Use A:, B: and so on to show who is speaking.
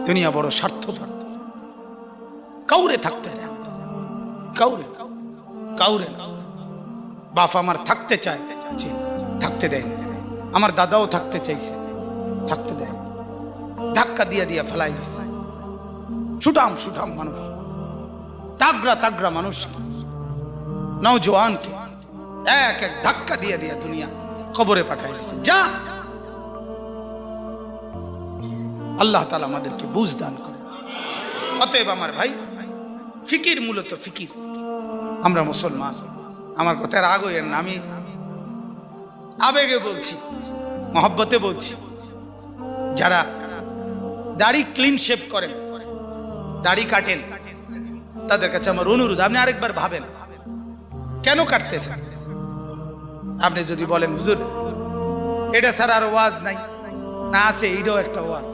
A: দুনিয়া বড় স্বার্থপর, কাউরে থাকতে দেয়, কাউরে কাউরে। বাপ আমার থাকতে চায়, থাকতে দেয়। আমার দাদাও থাকতে চাইছে, থাকতে দেয়। ধাক্কা দিয়া দিয়া ফেলাই দিছে। সুঠাম সুঠাম মানুষ, তাগড়া তাগড়া মানুষ, নওজোয়ানকে এক এক ধাক্কা দিয়ে দিয়া দুনিয়া কবরে পাঠাই দিছে। যা, আল্লাহ তাআলা আমাদেরকে বুঝ দান করে। অতএব আমার ভাই, ফিকির মূলত ফিকির। আমরা মুসলমান, আমার কথা রাগ হইয়েন না, আমি আবেগে বলছি, মহব্বতে বলছি। যারা দাড়ি ক্লিন শেভ করেন, দাড়ি কাটেন, তাদের কাছে আমার অনুরোধ, আপনি আরেকবার ভাবেন কেন কাটতেছেন। আপনি যদি বলেন হুজুর এটা ছাড়া আর ওয়াজ নাই, না আছে, এইটাও একটা ওয়াজ।